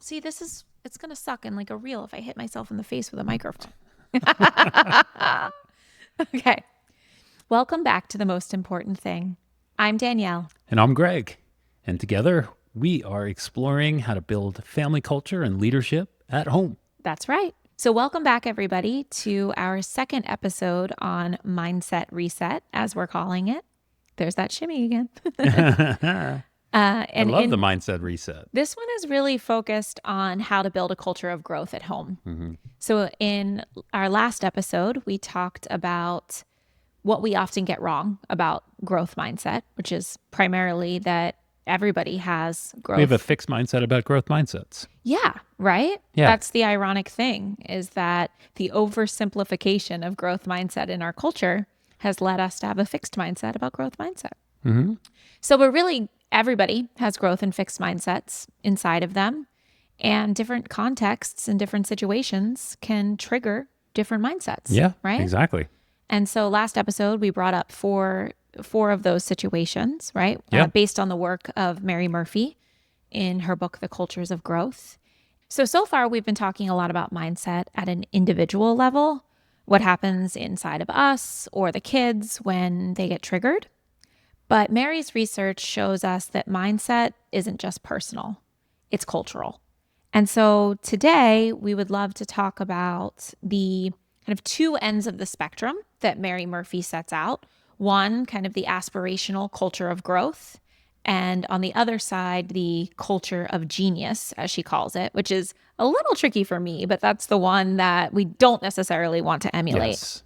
See, it's going to suck in like a reel if I hit myself in the face with a microphone. Okay. Welcome back to The Most Important Thing. I'm Danielle. And I'm Greg. And together we are exploring how to build family culture and leadership at home. That's right. So welcome back, everybody, to our second episode on Mindset Reset, as we're calling it. There's that shimmy again. I love the mindset reset. This one is really focused on how to build a culture of growth at home. Mm-hmm. So in our last episode, we talked about what we often get wrong about growth mindset, which is primarily that everybody has growth. We have a fixed mindset about growth mindsets. Yeah, right? Yeah. That's the ironic thing, is that the oversimplification of growth mindset in our culture has led us to have a fixed mindset about growth mindset. Mm-hmm. So everybody has growth and fixed mindsets inside of them, and different contexts and different situations can trigger different mindsets. Yeah, right? Exactly. And so last episode, we brought up four of those situations, right? Yeah. Based on the work of Mary Murphy in her book, The Cultures of Growth. So far, we've been talking a lot about mindset at an individual level, what happens inside of us or the kids when they get triggered. But Mary's research shows us that mindset isn't just personal, it's cultural. And so today, we would love to talk about the kind of two ends of the spectrum that Mary Murphy sets out. One, kind of the aspirational culture of growth, and on the other side, the culture of genius, as she calls it, which is a little tricky for me, but that's the one that we don't necessarily want to emulate.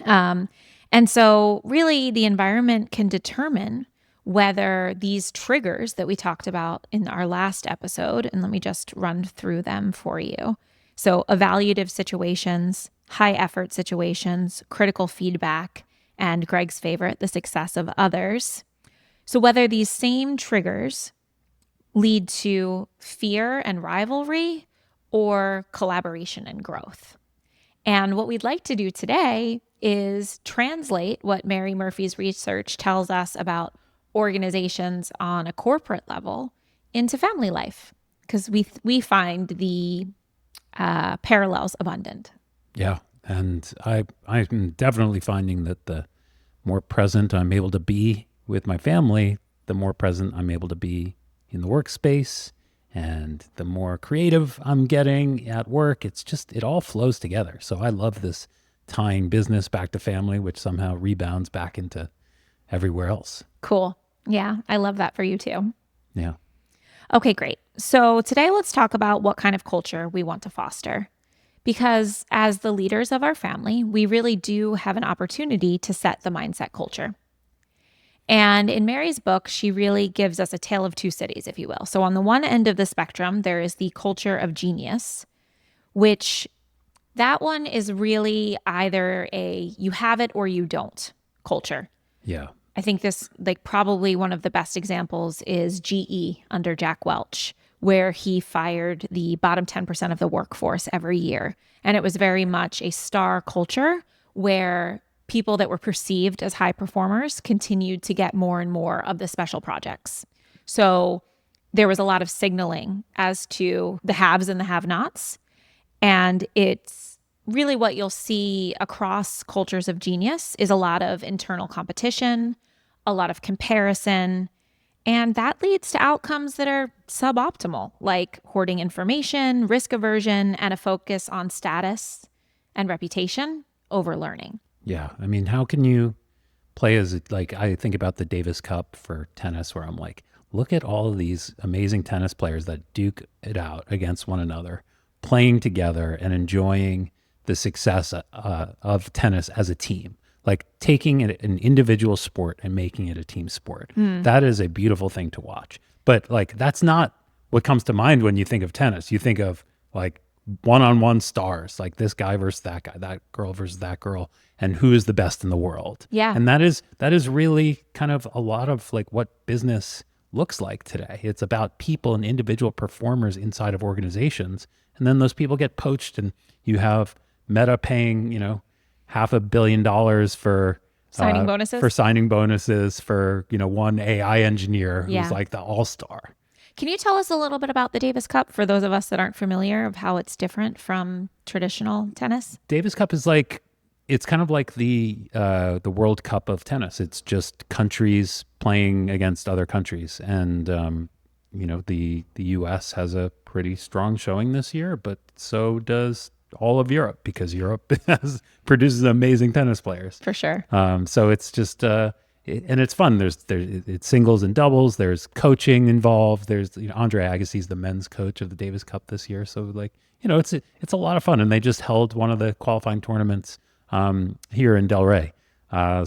Yes. And so really the environment can determine whether these triggers that we talked about in our last episode, and let me just run through them for you. So evaluative situations, high effort situations, critical feedback, and Greg's favorite, the success of others. So whether these same triggers lead to fear and rivalry or collaboration and growth. And what we'd like to do today is translate what Mary Murphy's research tells us about organizations on a corporate level into family life, because we find the parallels abundant. Yeah. And I'm definitely finding that the more present I'm able to be with my family, the more present I'm able to be in the workspace, and the more creative I'm getting at work. It all flows together. So I love this tying business back to family, which somehow rebounds back into everywhere else. Cool. Yeah, I love that for you too. Yeah. Okay, great. So today let's talk about what kind of culture we want to foster. Because as the leaders of our family, we really do have an opportunity to set the mindset culture. And in Mary's book, she really gives us a tale of two cities, if you will. So on the one end of the spectrum, there is the culture of genius, which that one is really either a you have it or you don't culture. Yeah. I think this, like, probably one of the best examples is GE under Jack Welch, where he fired the bottom 10% of the workforce every year. And it was very much a star culture where people that were perceived as high performers continued to get more and more of the special projects. So there was a lot of signaling as to the haves and the have-nots. And it's really what you'll see across cultures of genius is a lot of internal competition, a lot of comparison, and that leads to outcomes that are suboptimal, like hoarding information, risk aversion, and a focus on status and reputation over learning. Yeah. I mean, how can you play I think about the Davis Cup for tennis, where I'm like, look at all of these amazing tennis players that duke it out against one another, playing together and enjoying the success of tennis as a team. Like taking an individual sport and making it a team sport. That is a beautiful thing to watch. But like, that's not what comes to mind when you think of tennis. You think of like one-on-one stars, like this guy versus that guy, that girl versus that girl, and who is the best in the world. Yeah. And that is really kind of a lot of like what business looks like today. It's about people and individual performers inside of organizations. And then those people get poached, and you have Meta paying, $500 million for Signing bonuses? for one AI engineer who's like the all-star. Can you tell us a little bit about the Davis Cup for those of us that aren't familiar of how it's different from traditional tennis? Davis Cup is like, it's kind of like the World Cup of tennis. It's just countries playing against other countries, and the U.S. has a pretty strong showing this year, but so does all of Europe, because Europe produces amazing tennis players. For sure. So it's just and it's fun. It's singles and doubles. There's coaching involved. There's Andre Agassi's the men's coach of the Davis Cup this year. So it's a lot of fun. And they just held one of the qualifying tournaments here in Delray.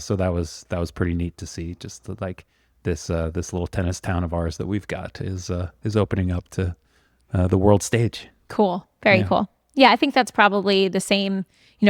So that was pretty neat to see. Just like this little tennis town of ours that we've got is opening up to the world stage. Cool. Very cool. Yeah, I think that's probably the same,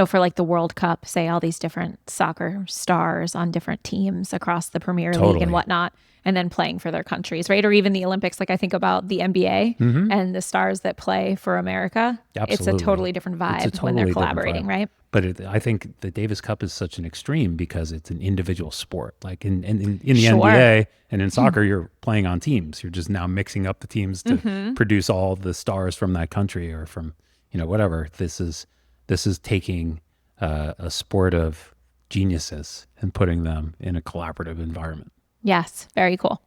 for like the World Cup, say all these different soccer stars on different teams across the Premier League and whatnot, and then playing for their countries, right? Or even the Olympics. Like I think about the NBA and the stars that play for America. Absolutely. It's a totally different vibe when they're collaborating, right? But I think the Davis Cup is such an extreme because it's an individual sport. Like in the Sure. NBA and in soccer, you're playing on teams. You're just now mixing up the teams to produce all the stars from that country or from whatever. This is taking a sport of geniuses and putting them in a collaborative environment. Yes, very cool.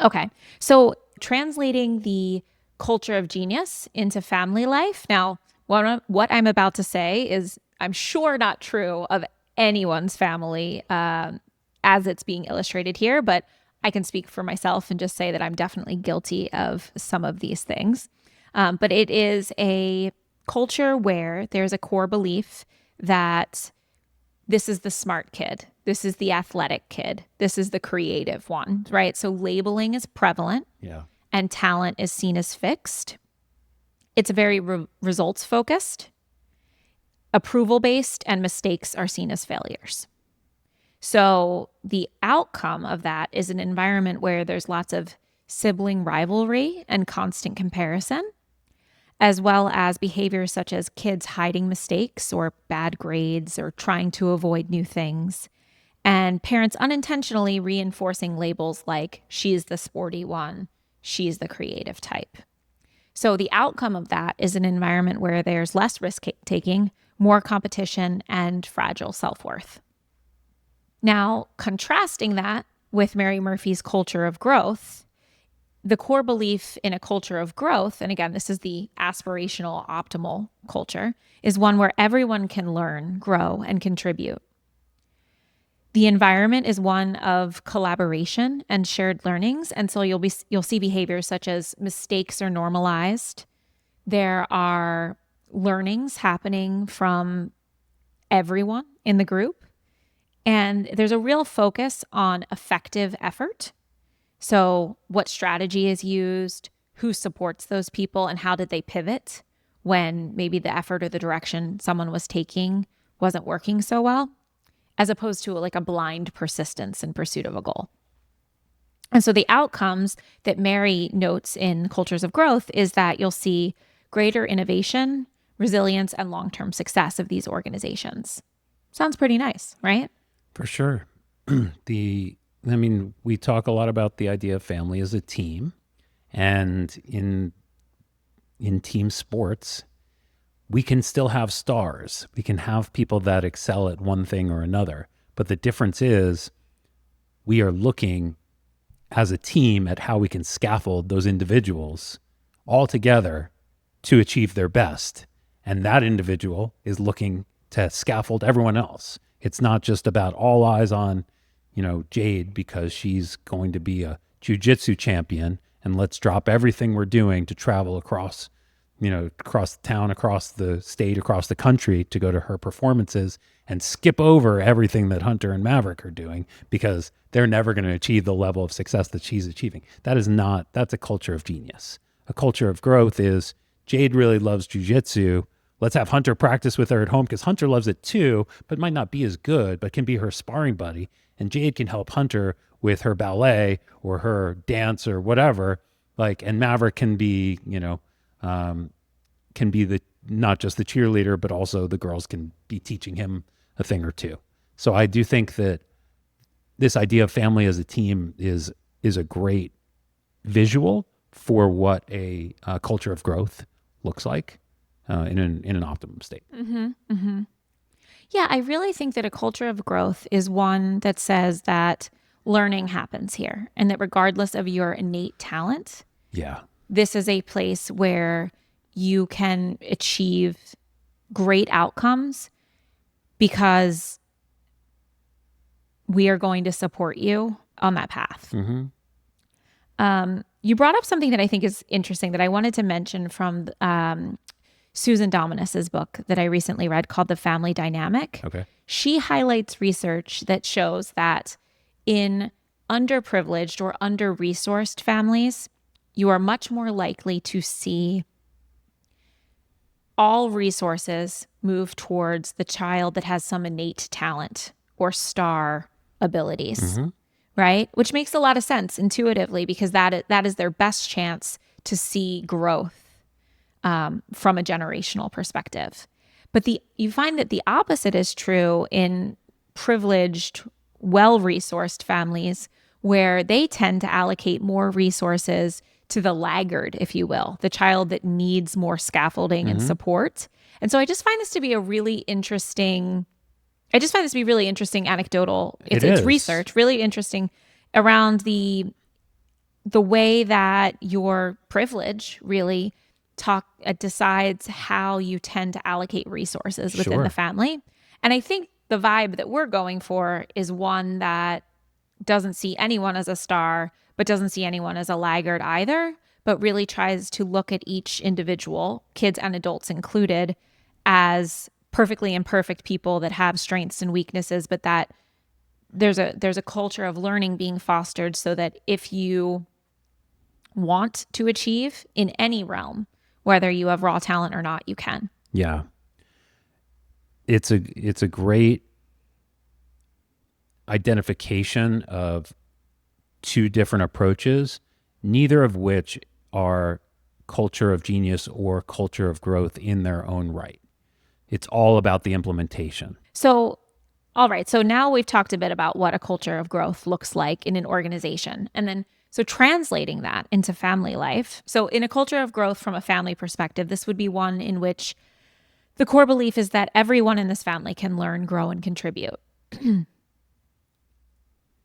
Okay, so translating the culture of genius into family life. Now, what I'm about to say is, I'm sure not true of anyone's family as it's being illustrated here, but I can speak for myself and just say that I'm definitely guilty of some of these things. But it is a culture where there's a core belief that this is the smart kid, this is the athletic kid, this is the creative one, right? So labeling is prevalent, and talent is seen as fixed. It's very results focused, approval based, and mistakes are seen as failures. So the outcome of that is an environment where there's lots of sibling rivalry and constant comparison, as well as behaviors such as kids hiding mistakes or bad grades or trying to avoid new things, and parents unintentionally reinforcing labels like she's the sporty one, she's the creative type. So the outcome of that is an environment where there's less risk-taking, more competition, and fragile self-worth. Now, contrasting that with Mary Murphy's culture of growth, the core belief in a culture of growth, and again, this is the aspirational, optimal culture, is one where everyone can learn, grow, and contribute. The environment is one of collaboration and shared learnings, and so you'll see behaviors such as mistakes are normalized. There are learnings happening from everyone in the group, and there's a real focus on effective effort. So what strategy is used, who supports those people, and how did they pivot when maybe the effort or the direction someone was taking wasn't working so well, as opposed to like a blind persistence in pursuit of a goal. And so the outcomes that Mary notes in cultures of growth is that you'll see greater innovation, resilience, and long-term success of these organizations. Sounds pretty nice, right? For sure. We talk a lot about the idea of family as a team, and in team sports, we can still have stars. We can have people that excel at one thing or another. But the difference is we are looking as a team at how we can scaffold those individuals all together to achieve their best. And that individual is looking to scaffold everyone else. It's not just about all eyes on, Jade because she's going to be a jiu-jitsu champion, and let's drop everything we're doing to travel across the town, across the state, across the country to go to her performances and skip over everything that Hunter and Maverick are doing because they're never going to achieve the level of success that she's achieving. That's a culture of genius. A culture of growth is Jade really loves jiu-jitsu. Let's have Hunter practice with her at home because Hunter loves it too, but might not be as good, but can be her sparring buddy. And Jade can help Hunter with her ballet or her dance or whatever. And Maverick can be, not just the cheerleader, but also the girls can be teaching him a thing or two. So I do think that this idea of family as a team is a great visual for what a culture of growth looks like in an optimum state. Yeah, I really think that a culture of growth is one that says that learning happens here and that regardless of your innate talent, Yeah. this is a place where you can achieve great outcomes because we are going to support you on that path. You brought up something that I think is interesting that I wanted to mention from Susan Dominus's book that I recently read called The Family Dynamic. Okay. She highlights research that shows that in underprivileged or under-resourced families, you are much more likely to see all resources move towards the child that has some innate talent or star abilities, right? Which makes a lot of sense intuitively because that is their best chance to see growth from a generational perspective. But you find that the opposite is true in privileged, well-resourced families where they tend to allocate more resources to the laggard, if you will, the child that needs more scaffolding and support. And so I just find this to be really interesting anecdotal. It's research, really interesting around the way that your privilege really decides how you tend to allocate resources within the family. And I think the vibe that we're going for is one that doesn't see anyone as a star, but doesn't see anyone as a laggard either, but really tries to look at each individual, kids and adults included, as perfectly imperfect people that have strengths and weaknesses, but that there's a culture of learning being fostered so that if you want to achieve in any realm, whether you have raw talent or not, you can. Yeah. It's a great identification of two different approaches, neither of which are culture of genius or culture of growth in their own right. It's all about the implementation. So, all right. So now we've talked a bit about what a culture of growth looks like in an organization. And then, so translating that into family life. So in a culture of growth from a family perspective, this would be one in which the core belief is that everyone in this family can learn, grow, and contribute.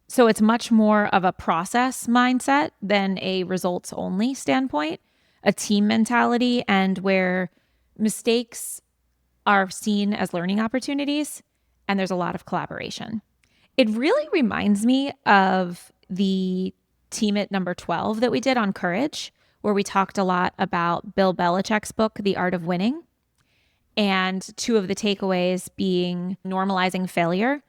So it's much more of a process mindset than a results only standpoint, a team mentality, and where mistakes are seen as learning opportunities, and there's a lot of collaboration. It really reminds me of the TMIT number 12 that we did on courage, where we talked a lot about Bill Belichick's book, The Art of Winning, and two of the takeaways being normalizing failure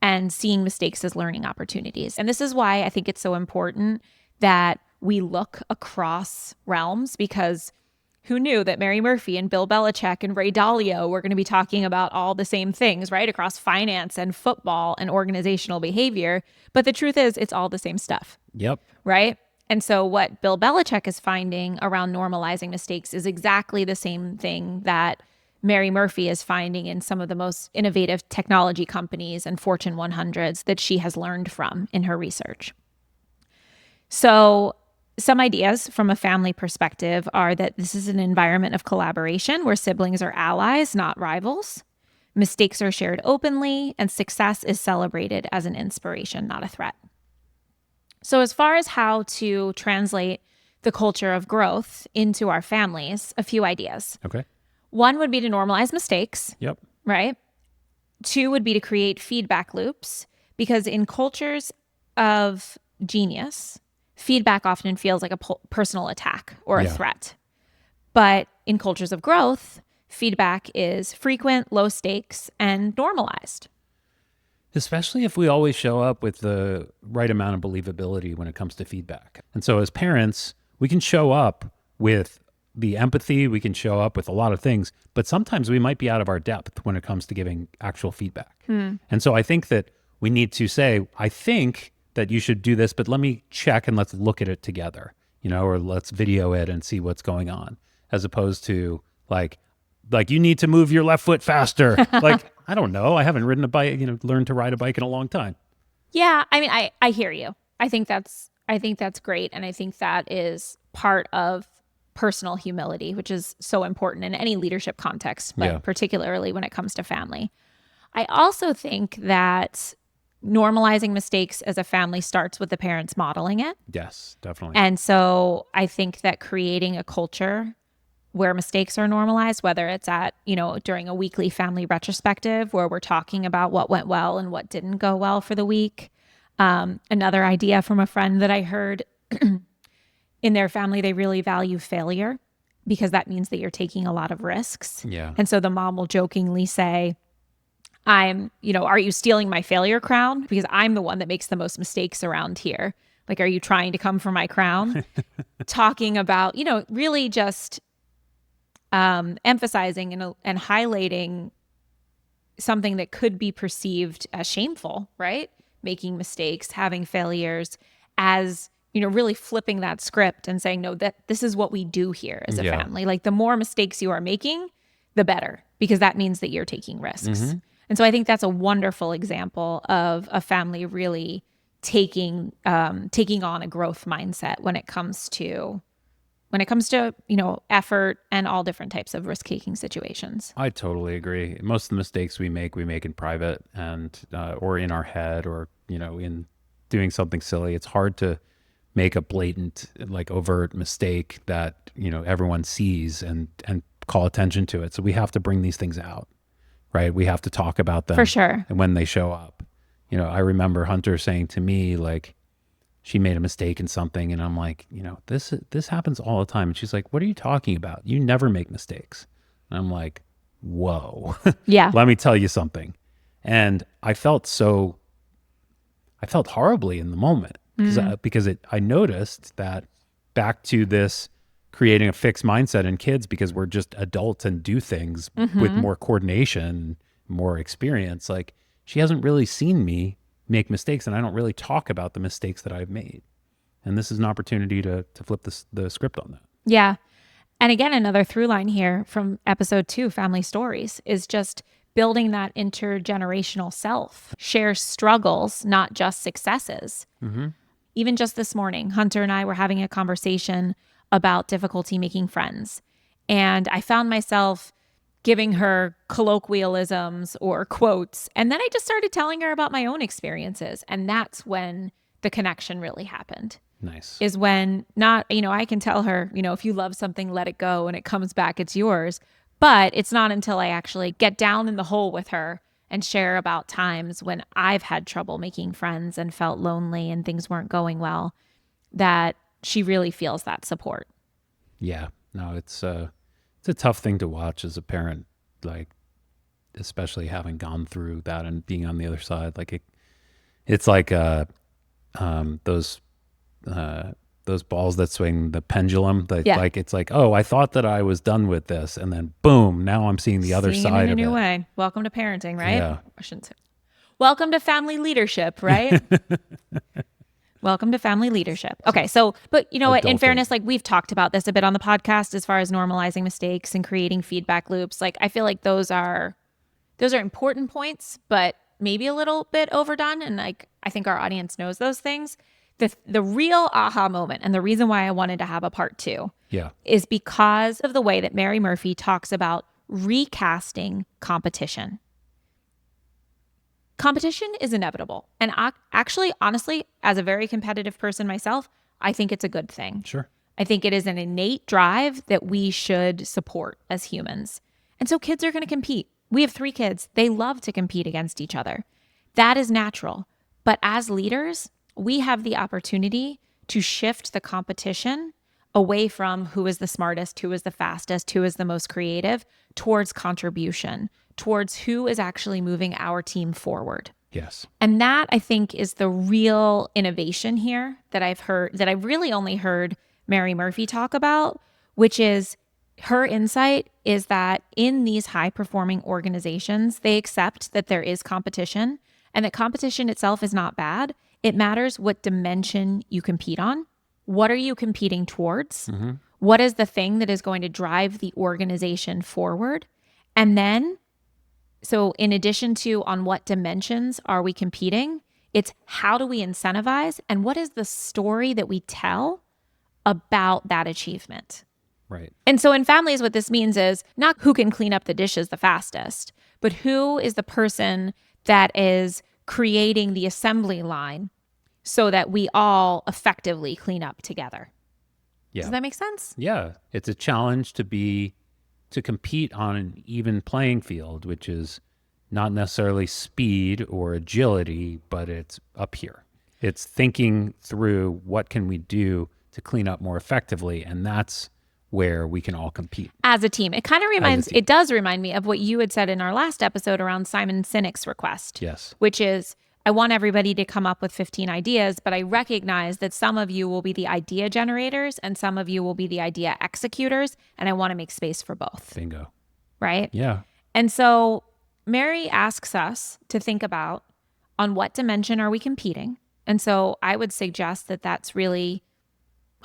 and seeing mistakes as learning opportunities. And this is why I think it's so important that we look across realms, because who knew that Mary Murphy and Bill Belichick and Ray Dalio were going to be talking about all the same things, right? Across finance and football and organizational behavior. But the truth is, it's all the same stuff. Yep. Right? And so what Bill Belichick is finding around normalizing mistakes is exactly the same thing that Mary Murphy is finding in some of the most innovative technology companies and Fortune 100s that she has learned from in her research. So some ideas from a family perspective are that this is an environment of collaboration where siblings are allies, not rivals. Mistakes are shared openly, and success is celebrated as an inspiration, not a threat. So as far as how to translate the culture of growth into our families, a few ideas. Okay. One would be to normalize mistakes. Yep. Right? Two would be to create feedback loops, because in cultures of genius, feedback often feels like a personal attack or a threat. But in cultures of growth, feedback is frequent, low stakes, and normalized. Especially if we always show up with the right amount of believability when it comes to feedback. And so as parents, we can show up with the empathy, we can show up with a lot of things, but sometimes we might be out of our depth when it comes to giving actual feedback. And so I think that we need to say, I think that you should do this, but let me check and let's look at it together, or let's video it and see what's going on, as opposed to like you need to move your left foot faster. Like, I don't know. I haven't ridden a bike, learned to ride a bike in a long time. Yeah. I mean, I hear you. I think that's I think that's great. And I think that is part of personal humility, which is so important in any leadership context, Yeah. but particularly when it comes to family. I also think that normalizing mistakes as a family starts with the parents modeling it. Yes, definitely. And so I think that creating a culture where mistakes are normalized, whether it's at, during a weekly family retrospective where we're talking about what went well and what didn't go well for the week. Another idea from a friend that I heard, in their family, they really value failure because that means that you're taking a lot of risks. Yeah. And so the mom will jokingly say, are you stealing my failure crown? Because I'm the one that makes the most mistakes around here. Like, are you trying to come for my crown? Talking about, really just emphasizing and highlighting something that could be perceived as shameful, right? Making mistakes, having failures, as, really flipping that script and saying, no, that this is what we do here as a Yeah. family. Like, the more mistakes you are making, the better, because that means that you're taking risks. Mm-hmm. And so I think that's a wonderful example of a family really taking on a growth mindset when it comes to effort and all different types of risk-taking situations. I totally agree. Most of the mistakes we make in private and or in our head, or in doing something silly. It's hard to make a blatant, like, overt mistake that everyone sees and call attention to it. So we have to bring these things out, right? We have to talk about them For sure. and when they show up. I remember Hunter saying to me, like, she made a mistake in something, and I'm like, this happens all the time. And she's like, what are you talking about? You never make mistakes. And I'm like, whoa. Yeah. Let me tell you something. And I felt horribly in the moment because I noticed that, back to this creating a fixed mindset in kids, because we're just adults and do things with more coordination, more experience. Like, she hasn't really seen me make mistakes, and I don't really talk about the mistakes that I've made. And this is an opportunity to flip the script on that. Yeah. And again, another through line here from episode 2, Family Stories, is just building that intergenerational self. Share struggles, not just successes. Mm-hmm. Even just this morning, Hunter and I were having a conversation about difficulty making friends. And I found myself giving her colloquialisms or quotes. And then I just started telling her about my own experiences. And that's when the connection really happened. Nice. Is when I can tell her, if you love something, let it go, and it comes back, it's yours. But it's not until I actually get down in the hole with her and share about times when I've had trouble making friends and felt lonely and things weren't going well, that she really feels that support. Yeah. No, it's a tough thing to watch as a parent, like, especially having gone through that and being on the other side. Like, it's like those balls that swing the pendulum. Like, it's like, oh, I thought that I was done with this, and then boom, now I'm seeing the other Seeing side it in of a new it. way. Welcome to parenting, right? Yeah. I shouldn't say. Welcome to family leadership, right? Welcome to family leadership. Okay, so, but in Adulting. fairness, like, we've talked about this a bit on the podcast as far as normalizing mistakes and creating feedback loops. Like, I feel like those are important points, but maybe a little bit overdone. And, like, I think our audience knows those things. The real aha moment, and the reason why I wanted to have a part 2, is because of the way that Mary Murphy talks about recasting competition. Competition is inevitable. And actually, honestly, as a very competitive person myself, I think it's a good thing. Sure. I think it is an innate drive that we should support as humans. And so kids are going to compete. We have 3 kids. They love to compete against each other. That is natural. But as leaders, we have the opportunity to shift the competition away from who is the smartest, who is the fastest, who is the most creative, towards contribution, towards who is actually moving our team forward. Yes. And that, I think, is the real innovation here that I've really only heard Mary Murphy talk about, which is her insight is that in these high-performing organizations, they accept that there is competition and that competition itself is not bad. It matters what dimension you compete on. What are you competing towards? Mm-hmm. What is the thing that is going to drive the organization forward? And then, so in addition to on what dimensions are we competing, It's how do we incentivize and what is the story that we tell about that achievement? Right. And so in families, what this means is not who can clean up the dishes the fastest, but who is the person that is creating the assembly line so that we all effectively clean up together. Yeah. Does that make sense? Yeah. It's a challenge to compete on an even playing field, which is not necessarily speed or agility, but it's up here. It's thinking through what can we do to clean up more effectively, and that's where we can all compete As a team. It kind of it does remind me of what you had said in our last episode around Simon Sinek's request. Yes. Which is, I want everybody to come up with 15 ideas, but I recognize that some of you will be the idea generators and some of you will be the idea executors, and I want to make space for both. Bingo. Right? Yeah. And so Mary asks us to think about on what dimension are we competing? And so I would suggest that that's really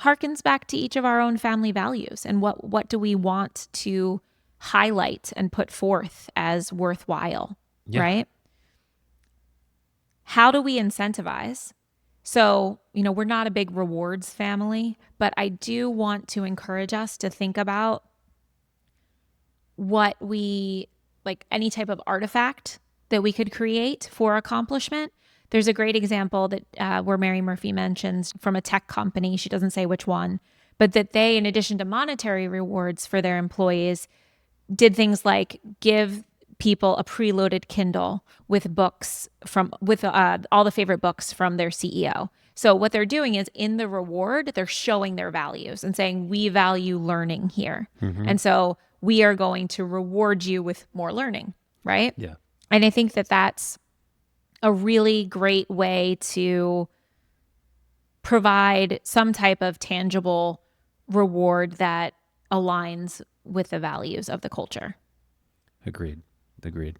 harkens back to each of our own family values and what do we want to highlight and put forth as worthwhile, right? How do we incentivize? So, we're not a big rewards family, but I do want to encourage us to think about what we like any type of artifact that we could create for accomplishment. There's a great example that where Mary Murphy mentions from a tech company. She doesn't say which one, but that they, in addition to monetary rewards for their employees, did things like give people a preloaded Kindle with books with all the favorite books from their CEO. So what they're doing is in the reward, they're showing their values and saying, we value learning here. Mm-hmm. And so we are going to reward you with more learning, right? Yeah. And I think that that's a really great way to provide some type of tangible reward that aligns with the values of the culture. Agreed.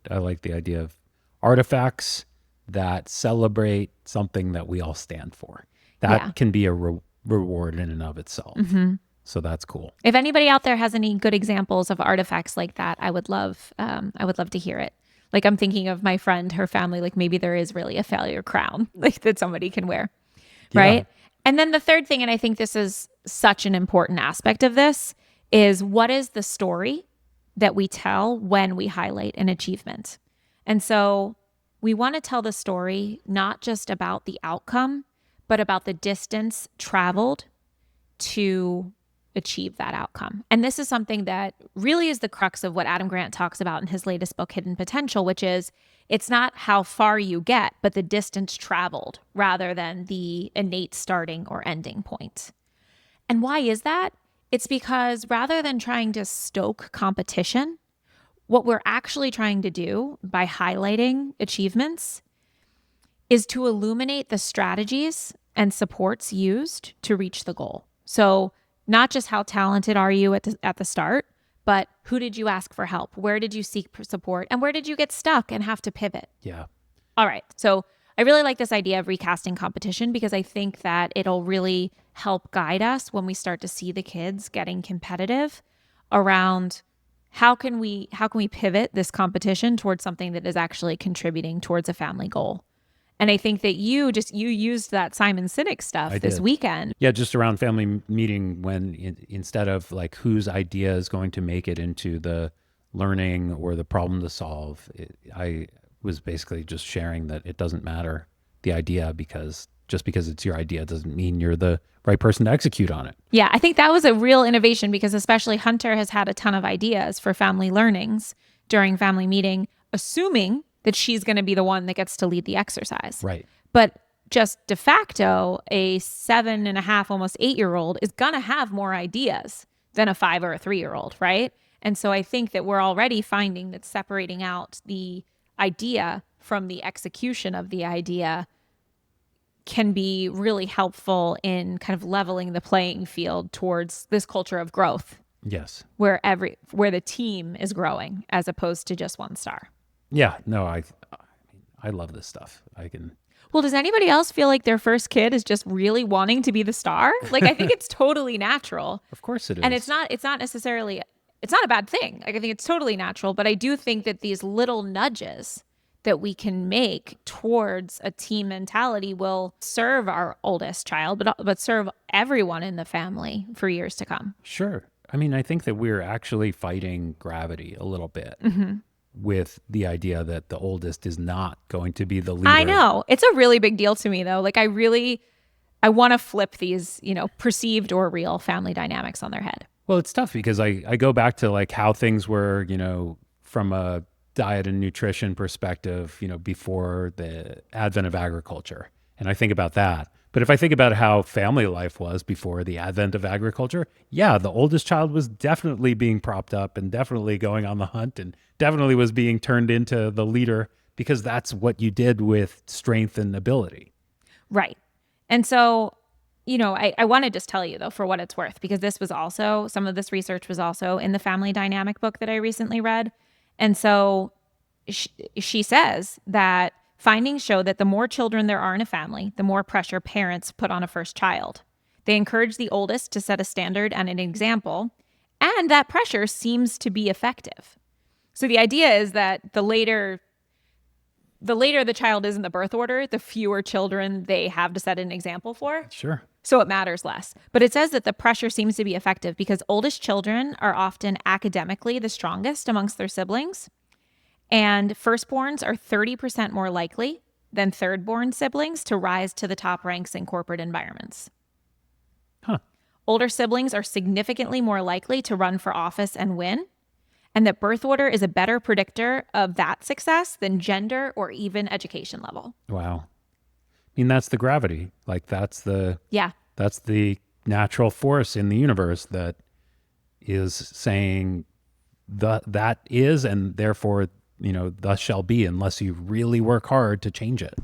I like the idea of artifacts that celebrate something that we all stand for. That can be a reward in and of itself. Mm-hmm. So that's cool. If anybody out there has any good examples of artifacts like that, I would love to hear it. Like I'm thinking of my friend, her family, like maybe there is really a failure crown like that somebody can wear. Right. Yeah. And then the third thing, and I think this is such an important aspect of this, is what is the story that we tell when we highlight an achievement? And so we want to tell the story not just about the outcome, but about the distance traveled to achieve that outcome. And this is something that really is the crux of what Adam Grant talks about in his latest book, Hidden Potential, which is it's not how far you get, but the distance traveled rather than the innate starting or ending point. And why is that? It's because rather than trying to stoke competition, what we're actually trying to do by highlighting achievements is to illuminate the strategies and supports used to reach the goal. So not just how talented are you at the start, but who did you ask for help? Where did you seek support? And where did you get stuck and have to pivot? Yeah. All right. So I really like this idea of recasting competition because I think that it'll really help guide us when we start to see the kids getting competitive around how can we pivot this competition towards something that is actually contributing towards a family goal. And I think that you used that Simon Sinek stuff this weekend. Yeah, just around family meeting when instead of like whose idea is going to make it into the learning or the problem to solve, I was basically just sharing that it doesn't matter the idea because just because it's your idea doesn't mean you're the right person to execute on it. Yeah, I think that was a real innovation because especially Hunter has had a ton of ideas for family learnings during family meeting, assuming that she's going to be the one that gets to lead the exercise. Right. But just de facto, a 7.5, almost 8-year-old is going to have more ideas than a 5 or a 3-year-old, right? And so I think that we're already finding that separating out the idea from the execution of the idea can be really helpful in kind of leveling the playing field towards this culture of growth. Yes. Where the team is growing as opposed to just one star. Yeah, no, I love this stuff. Well, does anybody else feel like their first kid is just really wanting to be the star? Like, I think it's totally natural. Of course it is. And it's not necessarily, it's not a bad thing. Like, I think it's totally natural, but I do think that these little nudges that we can make towards a team mentality will serve our oldest child, but serve everyone in the family for years to come. Sure. I mean, I think that we're actually fighting gravity a little bit with the idea that the oldest is not going to be the leader. I know. It's a really big deal to me, though. Like, I want to flip these, perceived or real family dynamics on their head. Well, it's tough because I go back to like how things were, from a diet and nutrition perspective, before the advent of agriculture. And I think about that. But if I think about how family life was before the advent of agriculture, yeah, the oldest child was definitely being propped up and definitely going on the hunt and definitely was being turned into the leader because that's what you did with strength and ability. Right. And so, I want to just tell you, though, for what it's worth, because some of this research was also in the family dynamic book that I recently read. And so she says that findings show that the more children there are in a family, the more pressure parents put on a first child. They encourage the oldest to set a standard and an example, and that pressure seems to be effective. So the idea is that the later the child is in the birth order, the fewer children they have to set an example for. Sure. So it matters less. But it says that the pressure seems to be effective because oldest children are often academically the strongest amongst their siblings. And firstborns are 30% more likely than thirdborn siblings to rise to the top ranks in corporate environments. Huh. Older siblings are significantly more likely to run for office and win. And that birth order is a better predictor of that success than gender or even education level. Wow. I mean, that's the gravity. Like that's the natural force in the universe that is saying that is, and therefore, thus shall be unless you really work hard to change it.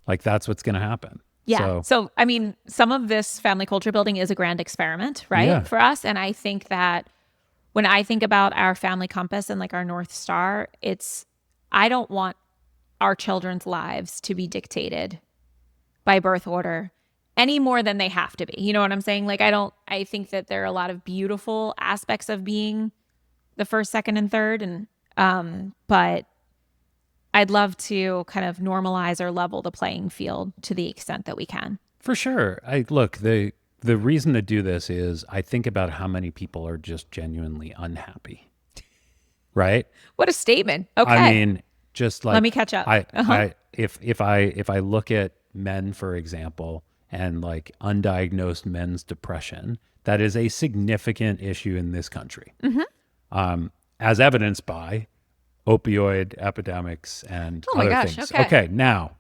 Like that's what's going to happen. Yeah. So, I mean, some of this family culture building is a grand experiment, right? For us. And I think that when I think about our family compass and like our North Star, I don't want our children's lives to be dictated by birth order any more than they have to be. You know what I'm saying? Like, I think that there are a lot of beautiful aspects of being the first, second, and third. But I'd love to kind of normalize or level the playing field to the extent that we can. For sure. The reason to do this is I think about how many people are just genuinely unhappy. Right? What a statement. Okay. I mean, just like, let me catch up. If I look at men, for example, and like undiagnosed men's depression, that is a significant issue in this country, as evidenced by opioid epidemics and other things. Okay, now,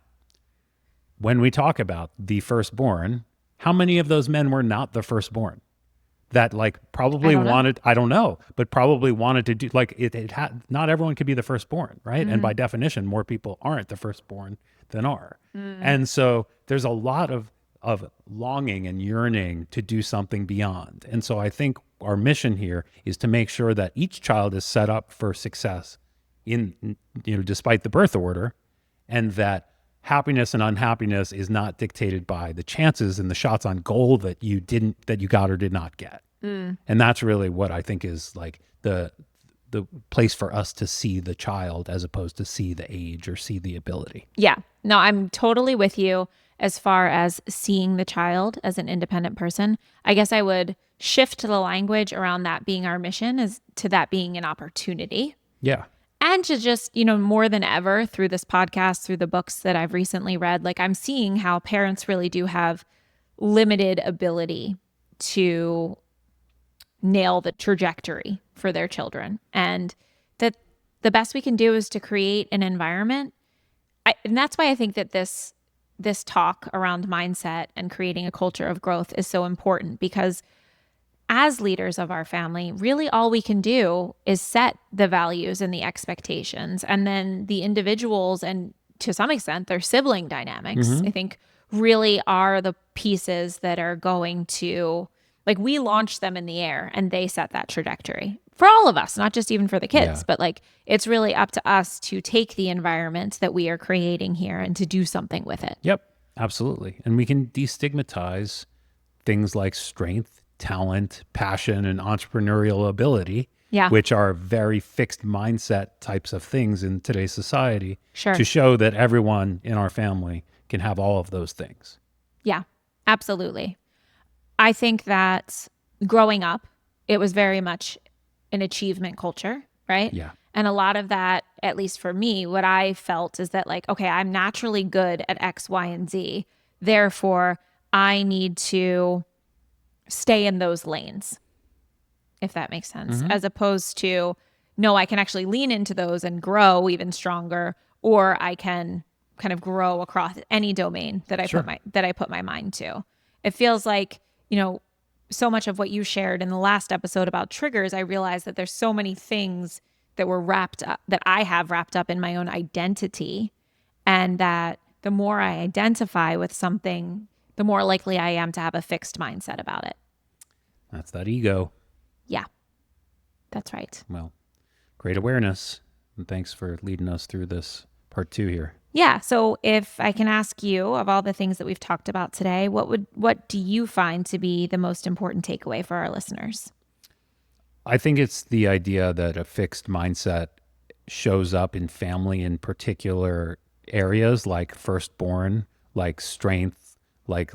when we talk about the firstborn, how many of those men were not the firstborn? That like probably I don't know, but probably wanted to do like not everyone could be the firstborn, right? And by definition, more people aren't the firstborn than are. And so there's a lot of longing and yearning to do something beyond. And so I think our mission here is to make sure that each child is set up for success despite the birth order, and that happiness and unhappiness is not dictated by the chances and the shots on goal that you got or did not get. And that's really what I think is like the place for us to see the child as opposed to see the age or see the ability. Yeah. No, I'm totally with you as far as seeing the child as an independent person. I guess I would shift the language around that being our mission as to that being an opportunity. Yeah. And to just, more than ever through this podcast, through the books that I've recently read, like I'm seeing how parents really do have limited ability to nail the trajectory for their children. And that the best we can do is to create an environment. And that's why I think that this talk around mindset and creating a culture of growth is so important, because as leaders of our family, really all we can do is set the values and the expectations, and then the individuals and to some extent their sibling dynamics, I think really are the pieces that are going to, like, we launch them in the air and they set that trajectory for all of us, not just even for the kids, but like it's really up to us to take the environment that we are creating here and to do something with it. Yep, absolutely. And we can destigmatize things like strength, talent, passion, and entrepreneurial ability Yeah. which are very fixed mindset types of things in today's society, Sure. to show that everyone in our family can have all of those things. Yeah, absolutely. I think that growing up, it was very much an achievement culture, right? Yeah. And a lot of that, at least for me, what I felt is that, like, okay, I'm naturally good at X, Y, and Z. Therefore, I need to stay in those lanes, if that makes sense, as opposed to, no, I can actually lean into those and grow even stronger, or I can kind of grow across any domain that Sure. I put my mind to. It feels like, so much of what you shared in the last episode about triggers, I realized that there's so many things that were wrapped up, that I have wrapped up in my own identity, and that the more I identify with something, the more likely I am to have a fixed mindset about it. That's that ego. Yeah, that's right. Well, great awareness. And thanks for leading us through this part 2 here. Yeah. So if I can ask you, of all the things that we've talked about today, what do you find to be the most important takeaway for our listeners? I think it's the idea that a fixed mindset shows up in family in particular areas, like firstborn, like strength, like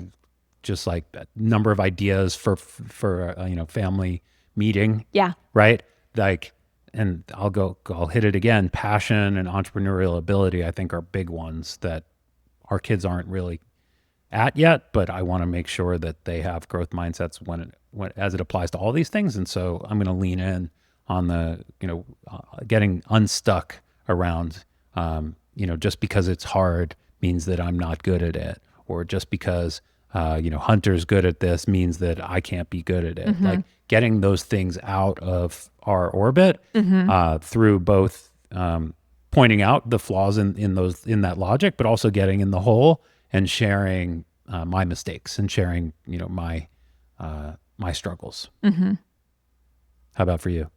just like a number of ideas for family meeting, Yeah. right? Like, and I'll hit it again. Passion and entrepreneurial ability, I think, are big ones that our kids aren't really at yet, but I want to make sure that they have growth mindsets when as it applies to all these things. And so I'm going to lean in on the, getting unstuck around, just because it's hard means that I'm not good at it, or just because, Hunter's good at this means that I can't be good at it. Like getting those things out of our orbit through both pointing out the flaws in that logic, but also getting in the hole and sharing my mistakes and sharing, my struggles. How about for you?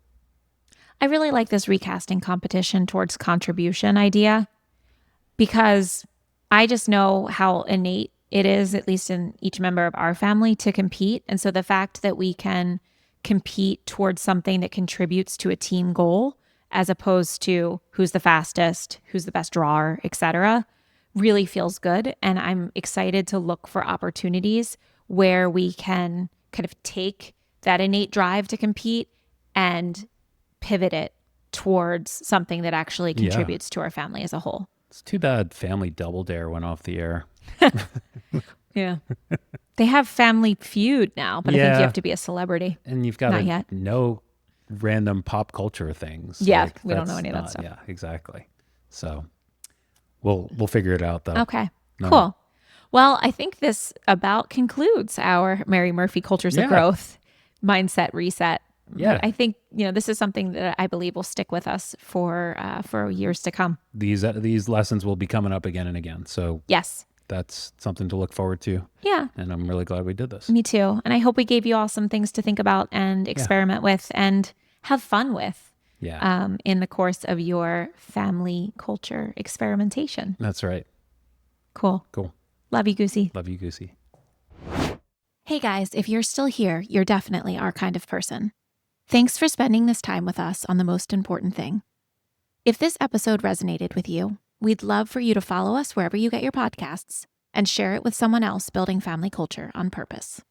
I really like this recasting competition towards contribution idea, because I just know how innate it is, at least in each member of our family, to compete. And so the fact that we can compete towards something that contributes to a team goal, as opposed to who's the fastest, who's the best drawer, etc., really feels good. And I'm excited to look for opportunities where we can kind of take that innate drive to compete and pivot it towards something that actually contributes to our family as a whole. It's too bad Family Double Dare went off the air. Yeah. They have Family Feud now, but I think you have to be a celebrity. And you've got Not to yet. know random pop culture things. Yeah, Like, we don't know that's any of that not- stuff. Yeah, exactly. So we'll figure it out though. Okay, No. cool. Well, I think this about concludes our Mary Murphy Cultures of Yeah. Growth mindset reset. Yeah. I think, this is something that I believe will stick with us for years to come. These lessons will be coming up again and again. So Yes. that's something to look forward to. Yeah, And I'm really glad we did this. me too. And I hope we gave you all some things to think about and experiment with and have fun with Yeah. in the course of your family culture experimentation. That's right. Cool. Cool. Love you, Goosey. Love you, Goosey. Hey guys, if you're still here, you're definitely our kind of person. Thanks for spending this time with us on The Most Important Thing. If this episode resonated with you, we'd love for you to follow us wherever you get your podcasts and share it with someone else building family culture on purpose.